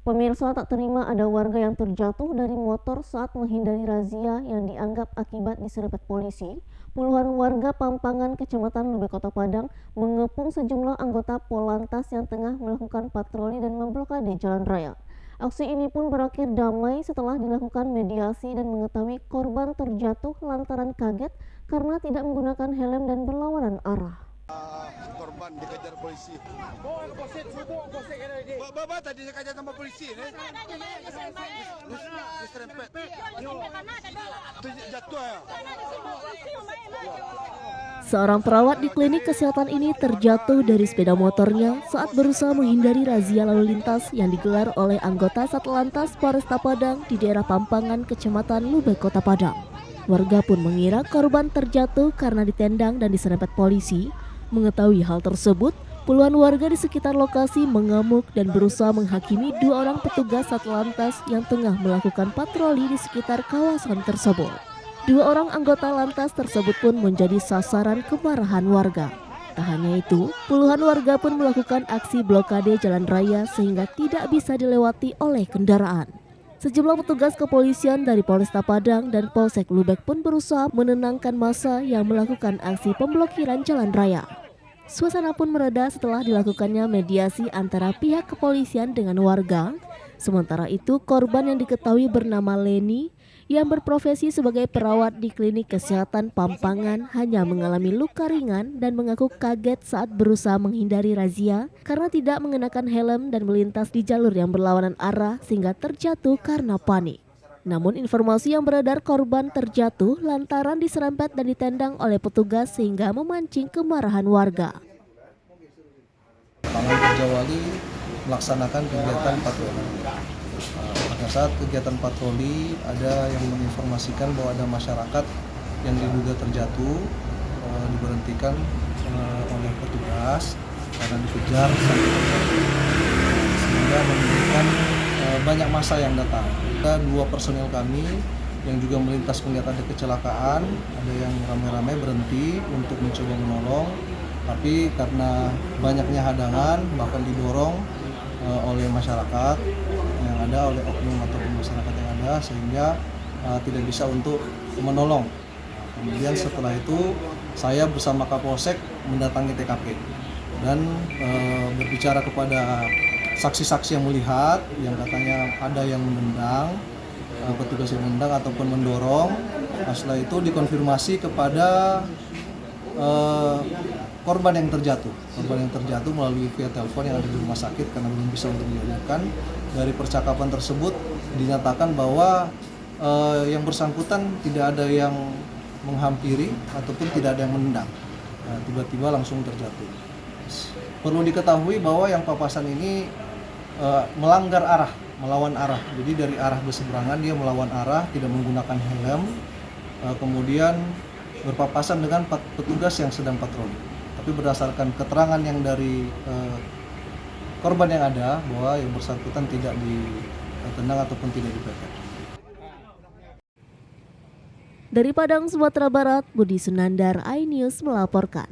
Pemirsa, tak terima ada warga yang terjatuh dari motor saat menghindari razia yang dianggap akibat diserempet polisi. Puluhan warga Pampangan, Kecamatan Lubek, Kota Padang mengepung sejumlah anggota Polantas yang tengah melakukan patroli dan memblokade jalan raya. Aksi ini pun berakhir damai setelah dilakukan mediasi dan mengetahui korban terjatuh lantaran kaget karena tidak menggunakan helm dan berlawanan arah. Korban dikejar polisi. Bapak tadi dikejar sama polisi nih. Diserempet. Jatuh ya. Seorang perawat di klinik kesehatan ini terjatuh dari sepeda motornya saat berusaha menghindari razia lalu lintas yang digelar oleh anggota Satlantas Polresta Padang di daerah Pampangan, Kecamatan Lubek, Kota Padang. Warga pun mengira korban terjatuh karena ditendang dan diserempet polisi. Mengetahui hal tersebut, puluhan warga di sekitar lokasi mengamuk dan berusaha menghakimi dua orang petugas Satlantas yang tengah melakukan patroli di sekitar kawasan tersebut. Dua orang anggota lantas tersebut pun menjadi sasaran kemarahan warga. Tak hanya itu, puluhan warga pun melakukan aksi blokade jalan raya sehingga tidak bisa dilewati oleh kendaraan. Sejumlah petugas kepolisian dari Polresta Padang dan Polsek Lubek pun berusaha menenangkan massa yang melakukan aksi pemblokiran jalan raya. Suasana pun mereda setelah dilakukannya mediasi antara pihak kepolisian dengan warga. Sementara itu, korban yang diketahui bernama Leni yang berprofesi sebagai perawat di klinik kesehatan Pampangan hanya mengalami luka ringan dan mengaku kaget saat berusaha menghindari razia karena tidak mengenakan helm dan melintas di jalur yang berlawanan arah sehingga terjatuh karena panik. Namun informasi yang beredar korban terjatuh lantaran diserempet dan ditendang oleh petugas sehingga memancing kemarahan warga. Pamang Kerjawali melaksanakan kegiatan patroli. Pada saat kegiatan patroli ada yang menginformasikan bahwa ada masyarakat yang diduga terjatuh, diberhentikan oleh petugas karena dikejar sampai terjatuh, sehingga menimbulkan banyak massa yang datang. Ada dua personil kami yang juga melintas melihat ada kecelakaan, ada yang ramai-ramai berhenti untuk mencoba menolong, tapi karena banyaknya hadangan bahkan didorong oleh masyarakat yang ada, oleh oknum ataupun masyarakat yang ada, sehingga tidak bisa untuk menolong. Kemudian setelah itu saya bersama Kapolsek mendatangi TKP dan berbicara kepada saksi-saksi yang melihat, yang katanya ada yang menendang, petugas yang menendang ataupun mendorong. Setelah itu dikonfirmasi kepada korban yang terjatuh melalui via telepon yang ada di rumah sakit karena belum bisa untuk dihadirkan. Dari percakapan tersebut dinyatakan bahwa yang bersangkutan tidak ada yang menghampiri ataupun tidak ada yang menendang, tiba-tiba langsung terjatuh. Perlu diketahui bahwa yang papasan ini melanggar arah, melawan arah. Jadi dari arah berseberangan dia melawan arah, tidak menggunakan helm, kemudian berpapasan dengan petugas yang sedang patroli. Tapi berdasarkan keterangan yang dari korban yang ada, bahwa yang bersangkutan tidak ditendang ataupun tidak dipepet. Dari Padang, Sumatera Barat, Budi Sunandar, iNews melaporkan.